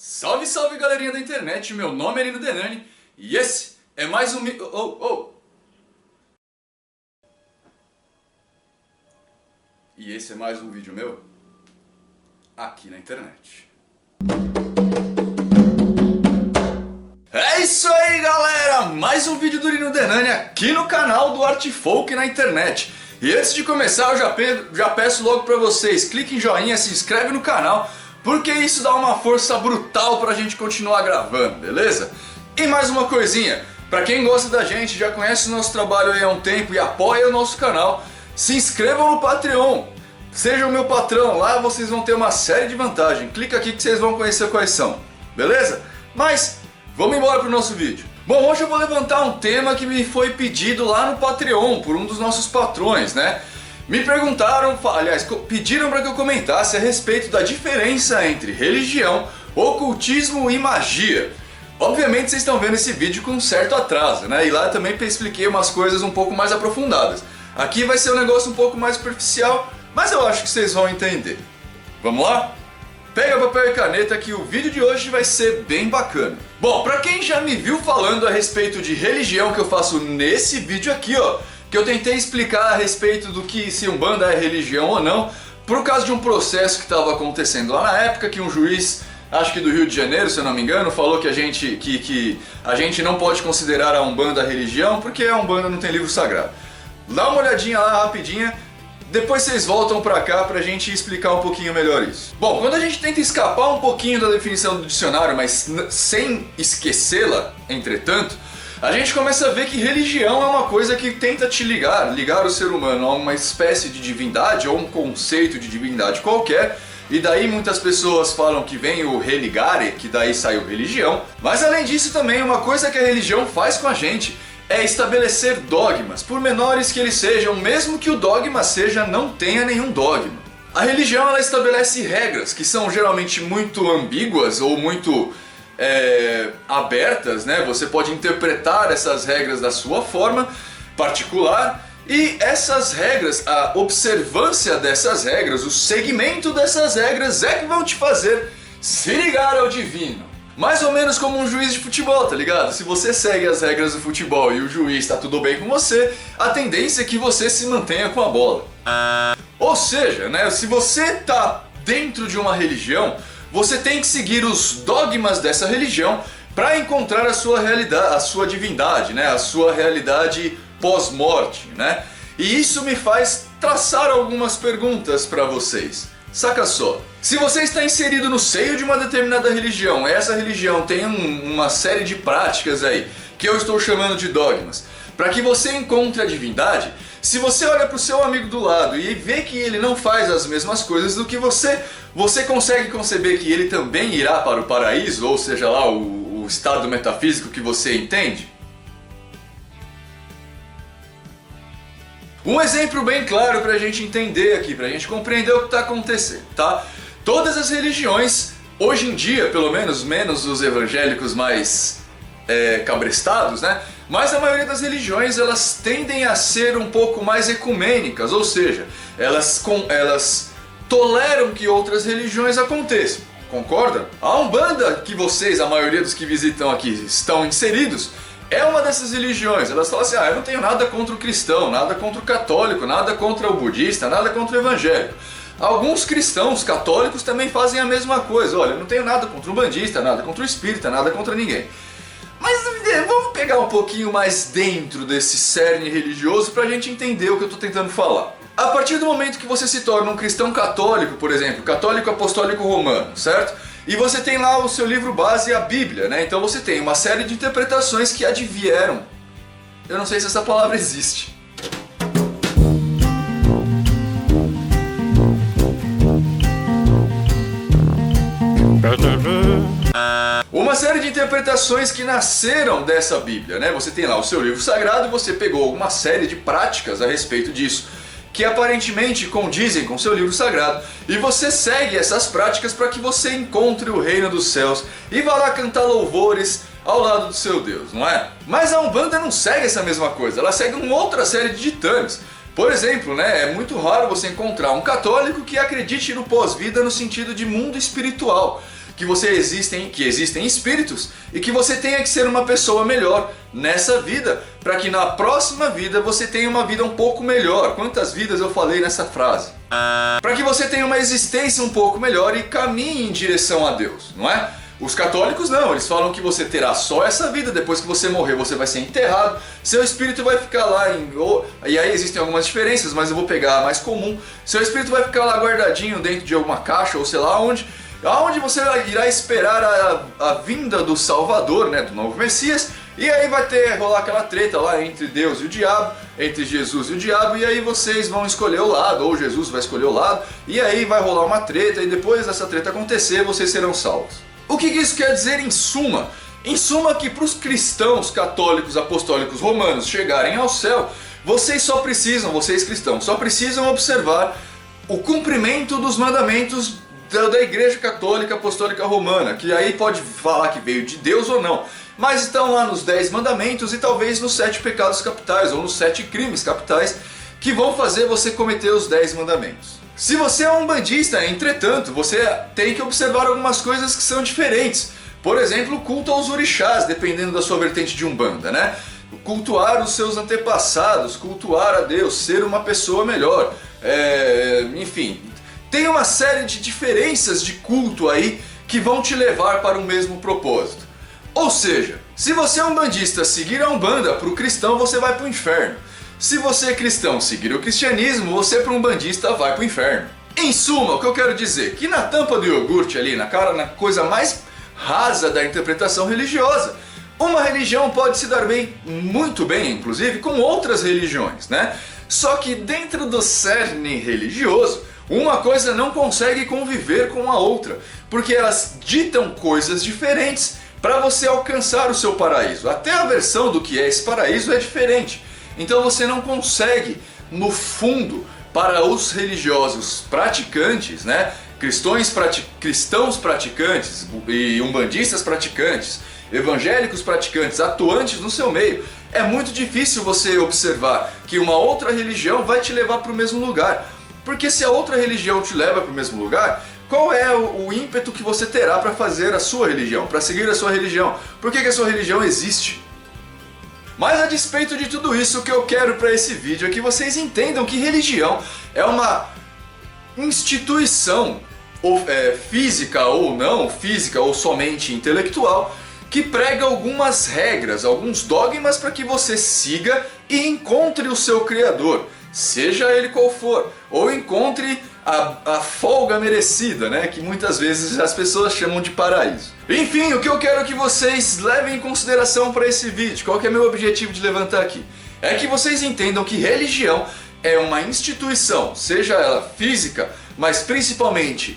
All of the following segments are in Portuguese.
Salve, salve galerinha da internet, meu nome é Nino Denani e esse é mais um E esse é mais um vídeo meu aqui na internet. É isso aí galera, mais um vídeo do Nino Denani aqui no canal do Artfolk na internet. E antes de começar eu já peço logo pra vocês, clique em joinha, se inscreve no canal, porque isso dá uma força brutal pra gente continuar gravando, beleza? E mais uma coisinha, pra quem gosta da gente, já conhece o nosso trabalho aí há um tempo e apoia o nosso canal, se inscrevam no Patreon, seja o meu patrão, lá vocês vão ter uma série de vantagens, clica aqui que vocês vão conhecer quais são, beleza? Mas vamos embora pro nosso vídeo. Bom, hoje eu vou levantar um tema que me foi pedido lá no Patreon por um dos nossos patrões, né? Me perguntaram, aliás, pediram para que eu comentasse a respeito da diferença entre religião, ocultismo e magia. Obviamente vocês estão vendo esse vídeo com um certo atraso, né? E lá também expliquei umas coisas um pouco mais aprofundadas. Aqui vai ser um negócio um pouco mais superficial, mas eu acho que vocês vão entender. Vamos lá? Pega papel e caneta que o vídeo de hoje vai ser bem bacana. Bom, pra quem já me viu falando a respeito de religião que eu faço nesse vídeo aqui, ó, que eu tentei explicar a respeito do que se Umbanda é religião ou não, por causa de um processo que estava acontecendo lá na época, que um juiz, acho que do Rio de Janeiro, se eu não me engano, falou que a gente não pode considerar a Umbanda religião porque a Umbanda não tem livro sagrado. Dá uma olhadinha lá rapidinha. Depois vocês voltam pra cá pra gente explicar um pouquinho melhor isso. Bom, quando a gente tenta escapar um pouquinho da definição do dicionário, mas sem esquecê-la, entretanto, a gente começa a ver que religião é uma coisa que tenta te ligar o ser humano a uma espécie de divindade ou um conceito de divindade qualquer, e daí muitas pessoas falam que vem o religare, que daí saiu religião, mas além disso também uma coisa que a religião faz com a gente é estabelecer dogmas, por menores que eles sejam, mesmo que o dogma não tenha nenhum dogma. A religião ela estabelece regras que são geralmente muito ambíguas ou muito abertas, né? Você pode interpretar essas regras da sua forma particular e essas regras, a observância dessas regras, o segmento dessas regras é que vão te fazer se ligar ao divino. Mais ou menos como um juiz de futebol, tá ligado? Se você segue as regras do futebol e o juiz tá tudo bem com você, a tendência é que você se mantenha com a bola. Ou seja, né, se você tá dentro de uma religião, você tem que seguir os dogmas dessa religião para encontrar a sua realidade, a sua divindade, né, a sua realidade pós-morte, né? E isso me faz traçar algumas perguntas para vocês. Saca só, se você está inserido no seio de uma determinada religião, essa religião tem uma série de práticas aí, que eu estou chamando de dogmas, para que você encontre a divindade, se você olha para o seu amigo do lado e vê que ele não faz as mesmas coisas do que você consegue conceber que ele também irá para o paraíso, ou seja lá, o estado metafísico que você entende? Um exemplo bem claro pra gente entender aqui, pra gente compreender o que está acontecendo, tá? Todas as religiões, hoje em dia, pelo menos os evangélicos mais cabrestados, né? Mas a maioria das religiões, elas tendem a ser um pouco mais ecumênicas, ou seja, elas toleram que outras religiões aconteçam, concorda? A Umbanda, que vocês, a maioria dos que visitam aqui, estão inseridos, é uma dessas religiões. Elas falam assim, eu não tenho nada contra o cristão, nada contra o católico, nada contra o budista, nada contra o evangélico. Alguns cristãos católicos também fazem a mesma coisa. Olha, eu não tenho nada contra o bandista, nada contra o espírita, nada contra ninguém. Mas vamos pegar um pouquinho mais dentro desse cerne religioso pra gente entender o que eu tô tentando falar. A partir do momento que você se torna um cristão católico, por exemplo, católico apostólico romano, certo? E você tem lá o seu livro base, a Bíblia, né? Então você tem uma série de interpretações que advieram. Eu não sei se essa palavra existe. Uma série de interpretações que nasceram dessa Bíblia, né? Você tem lá o seu livro sagrado e você pegou uma série de práticas a respeito disso, que aparentemente condizem com seu livro sagrado, e você segue essas práticas para que você encontre o reino dos céus e vá lá cantar louvores ao lado do seu Deus, não é? Mas a Umbanda não segue essa mesma coisa, ela segue uma outra série de ditames. Por exemplo, né, é muito raro você encontrar um católico que acredite no pós-vida no sentido de mundo espiritual. que existem espíritos e que você tenha que ser uma pessoa melhor nessa vida, para que na próxima vida você tenha uma vida um pouco melhor. Quantas vidas eu falei nessa frase? Para que você tenha uma existência um pouco melhor e caminhe em direção a Deus, não é? Os católicos não, eles falam que você terá só essa vida, depois que você morrer você vai ser enterrado, seu espírito vai ficar lá e aí existem algumas diferenças, mas eu vou pegar a mais comum. Seu espírito vai ficar lá guardadinho dentro de alguma caixa ou sei lá onde, aonde você irá esperar a vinda do Salvador, né, do novo Messias, e aí vai rolar aquela treta lá entre Deus e o diabo, entre Jesus e o diabo, e aí vocês vão escolher o lado, ou Jesus vai escolher o lado, e aí vai rolar uma treta, e depois dessa treta acontecer, vocês serão salvos. O que isso quer dizer em suma? Em suma que para os cristãos católicos apostólicos romanos chegarem ao céu, vocês cristãos, só precisam observar o cumprimento dos mandamentos da Igreja Católica Apostólica Romana, que aí pode falar que veio de Deus ou não, mas estão lá nos 10 mandamentos e talvez nos 7 pecados capitais ou nos 7 crimes capitais que vão fazer você cometer os 10 mandamentos. Se você é um bandista, entretanto, você tem que observar algumas coisas que são diferentes. Por exemplo, o culto aos orixás, dependendo da sua vertente de Umbanda, né? Cultuar os seus antepassados, cultuar a Deus, ser uma pessoa melhor, enfim. Tem uma série de diferenças de culto aí que vão te levar para o mesmo propósito. Ou seja, se você é um bandista seguir a Umbanda, para o cristão você vai para o inferno. Se você é cristão seguir o cristianismo, você para um bandista vai para o inferno. Em suma, o que eu quero dizer é que na tampa do iogurte ali, na coisa mais rasa da interpretação religiosa, uma religião pode se dar bem, muito bem inclusive, com outras religiões, né? Só que dentro do cerne religioso, uma coisa não consegue conviver com a outra, porque elas ditam coisas diferentes para você alcançar o seu paraíso. Até a versão do que é esse paraíso é diferente. Então você não consegue, no fundo, para os religiosos praticantes, né? Cristãos praticantes e umbandistas praticantes, evangélicos praticantes, atuantes no seu meio, é muito difícil você observar que uma outra religião vai te levar para o mesmo lugar. Porque se a outra religião te leva para o mesmo lugar, qual é o ímpeto que você terá para fazer a sua religião, para seguir a sua religião? Por que a sua religião existe? Mas a despeito de tudo isso, o que eu quero para esse vídeo é que vocês entendam que religião é uma instituição física ou não, física ou somente intelectual, que prega algumas regras, alguns dogmas para que você siga e encontre o seu Criador, seja ele qual for, ou encontre a folga merecida, né, que muitas vezes as pessoas chamam de paraíso. Enfim, o que eu quero que vocês levem em consideração para esse vídeo, qual que é meu objetivo de levantar aqui, é que vocês entendam que religião é uma instituição, seja ela física, mas principalmente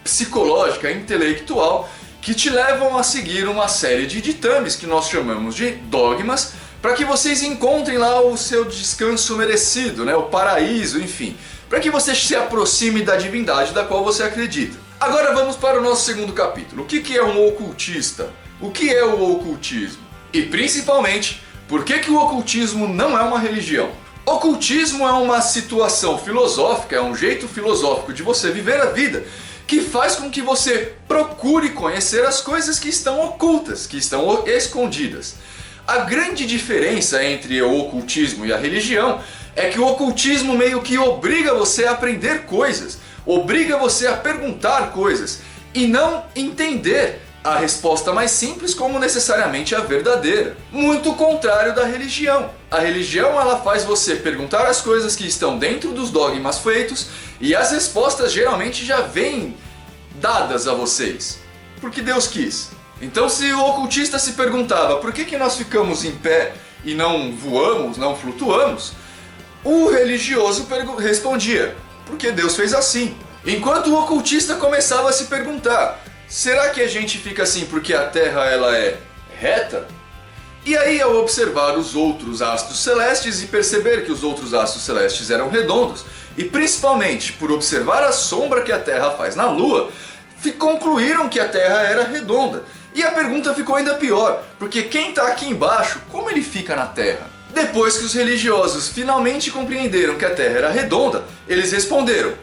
psicológica, intelectual, que te levam a seguir uma série de ditames que nós chamamos de dogmas, para que vocês encontrem lá o seu descanso merecido, né, o paraíso, enfim, para que você se aproxime da divindade da qual você acredita. Agora vamos para o nosso segundo capítulo. O que é um ocultista? O que é o ocultismo? E principalmente, por que o ocultismo não é uma religião? Ocultismo é uma situação filosófica, é um jeito filosófico de você viver a vida, que faz com que você procure conhecer as coisas que estão ocultas, que estão escondidas. A grande diferença entre o ocultismo e a religião é que o ocultismo meio que obriga você a aprender coisas, obriga você a perguntar coisas e não entender a resposta mais simples como necessariamente a verdadeira. Muito contrário da religião. A religião ela faz você perguntar as coisas que estão dentro dos dogmas feitos e as respostas geralmente já vêm dadas a vocês, porque Deus quis. Então se o ocultista se perguntava por que nós ficamos em pé e não voamos, não flutuamos, o religioso respondia, porque Deus fez assim. Enquanto o ocultista começava a se perguntar, será que a gente fica assim porque a Terra ela é reta? E aí ao observar os outros astros celestes e perceber que os outros astros celestes eram redondos, e principalmente por observar a sombra que a Terra faz na Lua, concluíram que a Terra era redonda. E a pergunta ficou ainda pior, porque quem está aqui embaixo, como ele fica na Terra? Depois que os religiosos finalmente compreenderam que a Terra era redonda, eles responderam,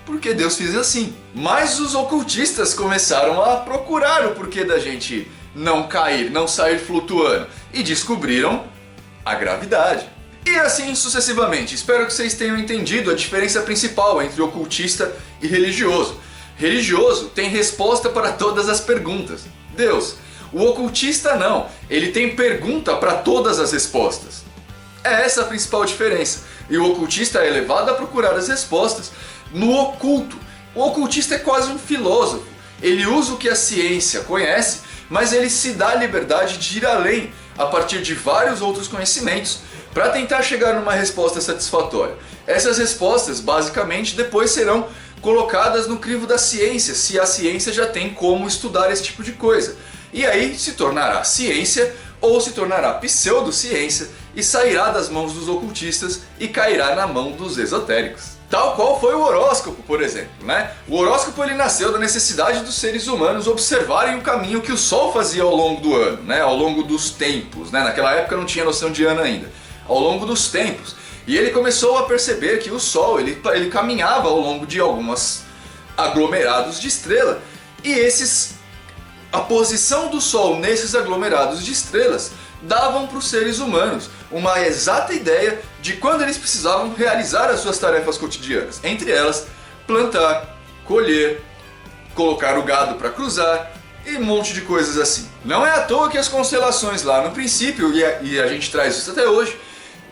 porque Deus fez assim. Mas os ocultistas começaram a procurar o porquê da gente não cair, não sair flutuando, e descobriram a gravidade. E assim sucessivamente. Espero que vocês tenham entendido a diferença principal entre ocultista e religioso. Religioso tem resposta para todas as perguntas. Deus. O ocultista não. Ele tem pergunta para todas as respostas. É essa a principal diferença. E o ocultista é levado a procurar as respostas no oculto. O ocultista é quase um filósofo. Ele usa o que a ciência conhece, mas ele se dá a liberdade de ir além, a partir de vários outros conhecimentos, para tentar chegar numa resposta satisfatória. Essas respostas, basicamente, depois serão colocadas no crivo da ciência, se a ciência já tem como estudar esse tipo de coisa. E aí se tornará ciência ou se tornará pseudociência e sairá das mãos dos ocultistas e cairá na mão dos esotéricos. Tal qual foi o horóscopo, por exemplo, né? O horóscopo ele nasceu da necessidade dos seres humanos observarem o caminho que o Sol fazia ao longo do ano, né? Ao longo dos tempos, né? Naquela época não tinha noção de ano ainda. Ao longo dos tempos. E ele começou a perceber que o Sol ele caminhava ao longo de alguns aglomerados de estrela. E a posição do Sol nesses aglomerados de estrelas davam para os seres humanos uma exata ideia de quando eles precisavam realizar as suas tarefas cotidianas. Entre elas, plantar, colher, colocar o gado para cruzar e um monte de coisas assim. Não é à toa que as constelações lá no princípio, e a gente traz isso até hoje,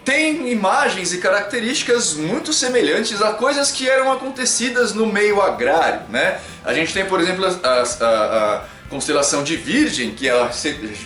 tem imagens e características muito semelhantes a coisas que eram acontecidas no meio agrário, né? A gente tem, por exemplo, a constelação de Virgem, que ela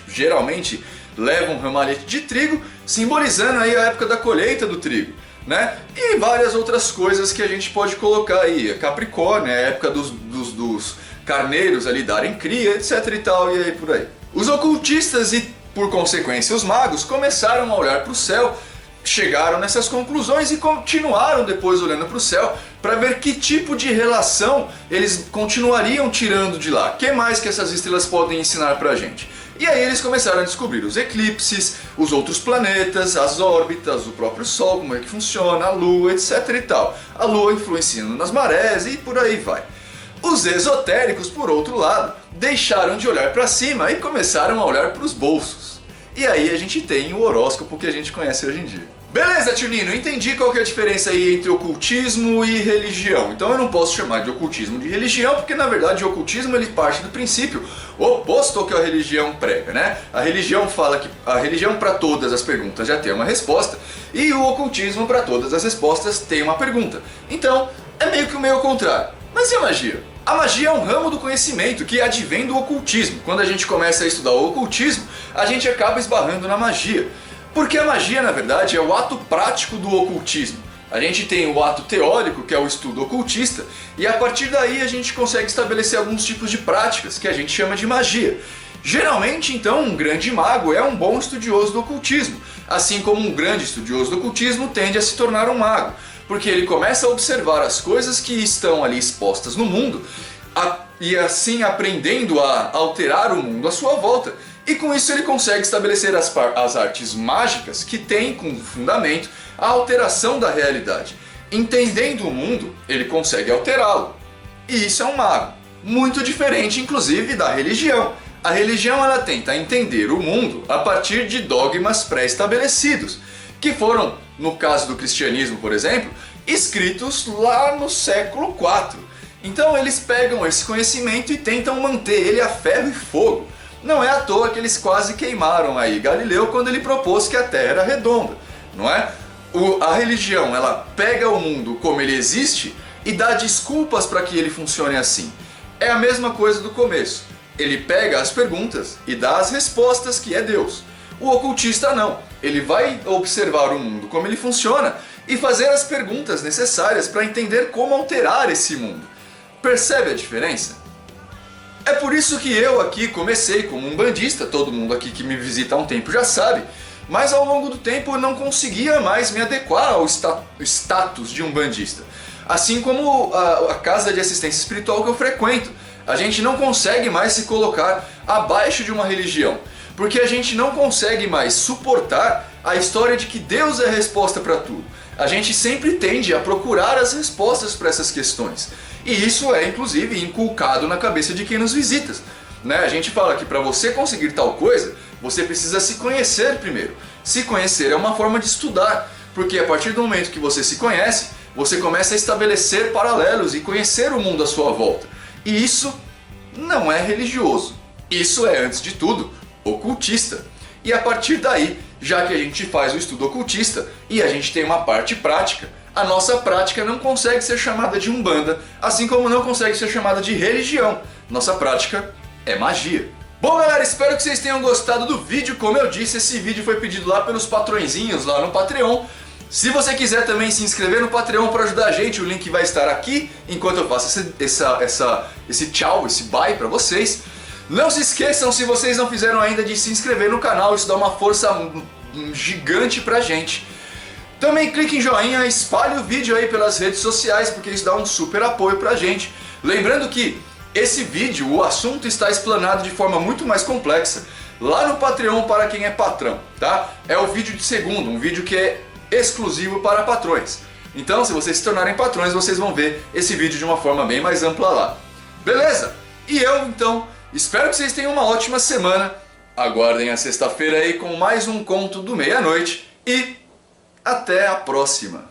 geralmente leva um ramalhete de trigo, simbolizando aí a época da colheita do trigo, né? E várias outras coisas que a gente pode colocar aí, Capricórnio, a época dos carneiros ali darem cria, etc e tal, e aí por aí. Os ocultistas e, por consequência, os magos começaram a olhar para o céu, chegaram nessas conclusões e continuaram depois olhando para o céu para ver que tipo de relação eles continuariam tirando de lá. O que mais que essas estrelas podem ensinar para a gente? E aí eles começaram a descobrir os eclipses, os outros planetas, as órbitas, o próprio Sol, como é que funciona, a Lua, etc e tal. A Lua influenciando nas marés e por aí vai. Os esotéricos, por outro lado, deixaram de olhar para cima e começaram a olhar para os bolsos. E aí a gente tem o horóscopo que a gente conhece hoje em dia. Beleza, tio Nino, entendi qual que é a diferença aí entre ocultismo e religião. Então eu não posso chamar de ocultismo de religião, porque na verdade o ocultismo ele parte do princípio oposto ao que a religião prega, né? A religião fala que a religião para todas as perguntas já tem uma resposta, e o ocultismo para todas as respostas tem uma pergunta. Então é meio que o meio contrário. Mas e a magia? A magia é um ramo do conhecimento que advém do ocultismo. Quando a gente começa a estudar o ocultismo, a gente acaba esbarrando na magia. Porque a magia, na verdade, é o ato prático do ocultismo. A gente tem o ato teórico, que é o estudo ocultista, e a partir daí a gente consegue estabelecer alguns tipos de práticas, que a gente chama de magia. Geralmente, então, um grande mago é um bom estudioso do ocultismo, assim como um grande estudioso do ocultismo tende a se tornar um mago, porque ele começa a observar as coisas que estão ali expostas no mundo, e assim aprendendo a alterar o mundo à sua volta. E com isso ele consegue estabelecer as artes mágicas que têm como fundamento a alteração da realidade. Entendendo o mundo, ele consegue alterá-lo. E isso é um mago. Muito diferente, inclusive, da religião. A religião ela tenta entender o mundo a partir de dogmas pré-estabelecidos, que foram, no caso do cristianismo, por exemplo, escritos lá no século IV. Então eles pegam esse conhecimento e tentam manter ele a ferro e fogo. Não é à toa que eles quase queimaram aí Galileu quando ele propôs que a Terra era redonda, não é? A religião, ela pega o mundo como ele existe e dá desculpas para que ele funcione assim. É a mesma coisa do começo. Ele pega as perguntas e dá as respostas, que é Deus. O ocultista não. Ele vai observar o mundo como ele funciona e fazer as perguntas necessárias para entender como alterar esse mundo. Percebe a diferença? É por isso que eu aqui comecei como um bandista, todo mundo aqui que me visita há um tempo já sabe, mas ao longo do tempo eu não conseguia mais me adequar ao status de um bandista. Assim como a casa de assistência espiritual que eu frequento, a gente não consegue mais se colocar abaixo de uma religião, porque a gente não consegue mais suportar a história de que Deus é a resposta para tudo. a gente sempre tende a procurar as respostas para essas questões. E isso é inclusive inculcado na cabeça de quem nos visita, né? A gente fala que para você conseguir tal coisa, você precisa se conhecer primeiro. Se conhecer é uma forma de estudar, porque a partir do momento que você se conhece, você começa a estabelecer paralelos e conhecer o mundo à sua volta. E isso não é religioso. Isso é, antes de tudo, ocultista. E a partir daí, já que a gente faz o estudo ocultista e a gente tem uma parte prática, a nossa prática não consegue ser chamada de umbanda, assim como não consegue ser chamada de religião. Nossa prática é magia. Bom, galera, espero que vocês tenham gostado do vídeo. Como eu disse, esse vídeo foi pedido lá pelos patrõezinhos lá no Patreon. Se você quiser também se inscrever no Patreon para ajudar a gente, o link vai estar aqui enquanto eu faço esse tchau, esse bye para vocês. Não se esqueçam, se vocês não fizeram ainda, de se inscrever no canal, isso dá uma força gigante pra gente. Também clique em joinha, espalhe o vídeo aí pelas redes sociais, porque isso dá um super apoio pra gente. Lembrando que esse vídeo, o assunto está explanado de forma muito mais complexa lá no Patreon para quem é patrão, tá? É o vídeo de segundo, um vídeo que é exclusivo para patrões. Então, se vocês se tornarem patrões, vocês vão ver esse vídeo de uma forma bem mais ampla lá. Beleza? E eu, então, espero que vocês tenham uma ótima semana. Aguardem a sexta-feira aí com mais um conto do meia-noite e até a próxima.